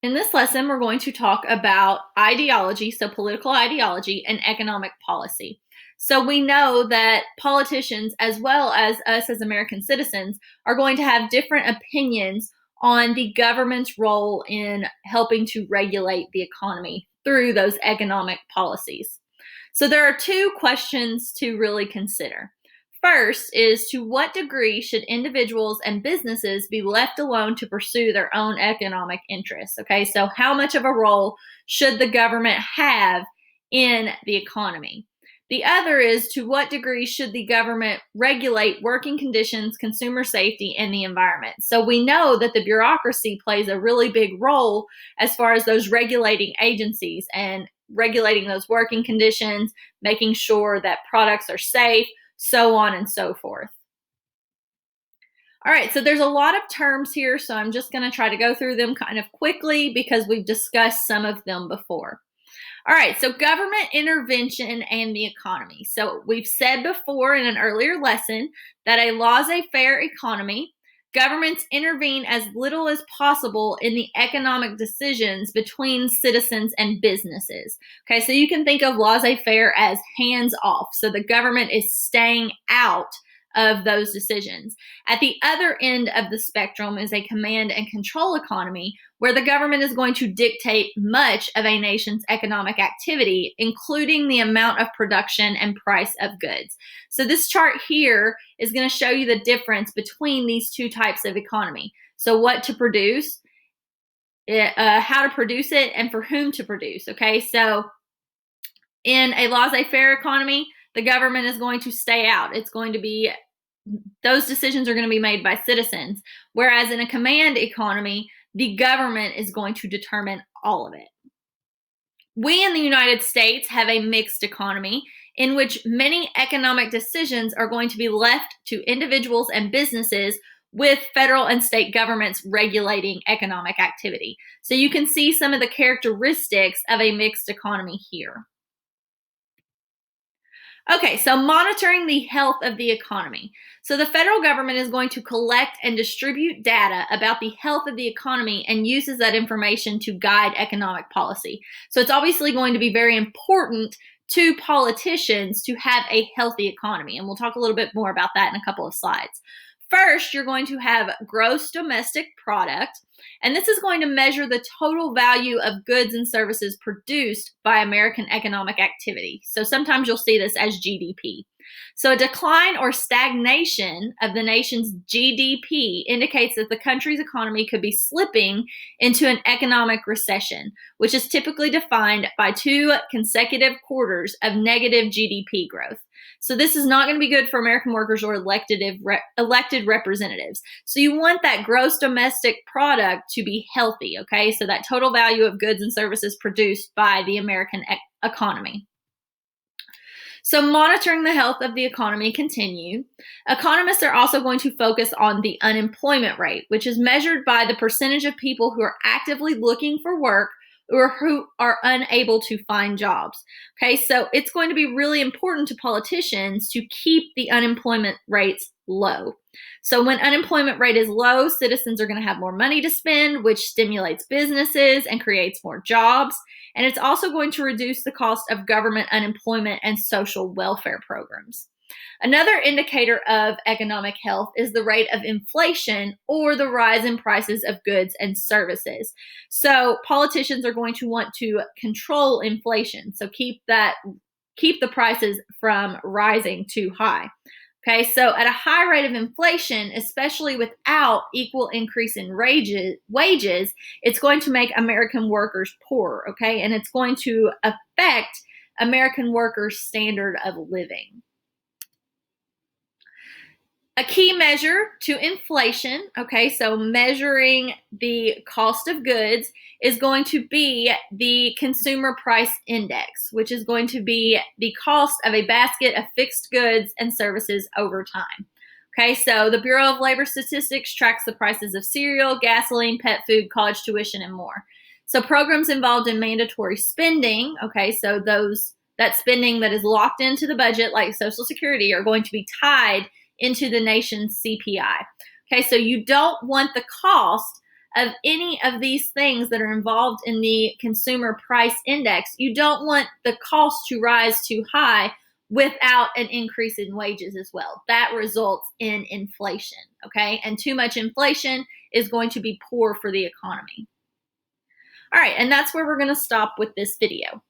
In this lesson, we're going to talk about ideology, so political ideology, and economic policy. So we know that politicians, as well as us as American citizens, are going to have different opinions on the government's role in helping to regulate the economy through those economic policies. So there are two questions to really consider. First is, to what degree should individuals and businesses be left alone to pursue their own economic interests? Okay, so how much of a role should the government have in the economy? The other is, to what degree should the government regulate working conditions, consumer safety, and the environment? So we know that the bureaucracy plays a really big role as far as those regulating agencies and regulating those working conditions, making sure that products are safe, so on and so forth. All right, so there's a lot of terms here, so I'm just going to try to go through them kind of quickly because we've discussed some of them before. All right, so government intervention and the economy. So we've said before in an earlier lesson that a laissez-faire economy, governments intervene as little as possible in the economic decisions between citizens and businesses. Okay, so you can think of laissez-faire as hands off. So the government is staying out of those decisions. At the other end of the spectrum is a command and control economy, where the government is going to dictate much of a nation's economic activity, including the amount of production and price of goods. So this chart here is going to show you the difference between these two types of economy. So what to produce, how to produce it, and for whom to produce. Okay, so in a laissez-faire economy, the government is going to stay out. It's going to be, those decisions are going to be made by citizens. Whereas in a command economy, the government is going to determine all of it. We in the United States have a mixed economy in which many economic decisions are going to be left to individuals and businesses, with federal and state governments regulating economic activity. So you can see some of the characteristics of a mixed economy here. Okay, so monitoring the health of the economy. So the federal government is going to collect and distribute data about the health of the economy and uses that information to guide economic policy. So it's obviously going to be very important to politicians to have a healthy economy, and we'll talk a little bit more about that in a couple of slides. First, you're going to have gross domestic product, and this is going to measure the total value of goods and services produced by American economic activity. So sometimes you'll see this as GDP. So a decline or stagnation of the nation's GDP indicates that the country's economy could be slipping into an economic recession, which is typically defined by 2 consecutive quarters of negative GDP growth. So this is not going to be good for American workers or elected representatives. So you want that gross domestic product to be healthy, okay? So that total value of goods and services produced by the American economy. So monitoring the health of the economy continue. Economists are also going to focus on the unemployment rate, which is measured by the percentage of people who are actively looking for work or who are unable to find jobs. Okay, so it's going to be really important to politicians to keep the unemployment rates low. So when unemployment rate is low, citizens are going to have more money to spend, which stimulates businesses and creates more jobs. And it's also going to reduce the cost of government unemployment and social welfare programs. Another indicator of economic health is the rate of inflation, or the rise in prices of goods and services. So politicians are going to want to control inflation, so keep the prices from rising too high. Okay, so at a high rate of inflation, especially without equal increase in wages, it's going to make American workers poorer, okay? And it's going to affect American workers' standard of living. A key measure to inflation, okay, so measuring the cost of goods, is going to be the Consumer Price Index, which is going to be the cost of a basket of fixed goods and services over time. Okay, so the Bureau of Labor Statistics tracks the prices of cereal, gasoline, pet food, college tuition, and more. So programs involved in mandatory spending, okay, so that spending that is locked into the budget, like Social Security, are going to be tied into the nation's CPI. Okay, so you don't want the cost of any of these things that are involved in the consumer price index. You don't want the cost to rise too high without an increase in wages as well. That results in inflation, okay? And too much inflation is going to be poor for the economy. All right, and that's where we're going to stop with this video.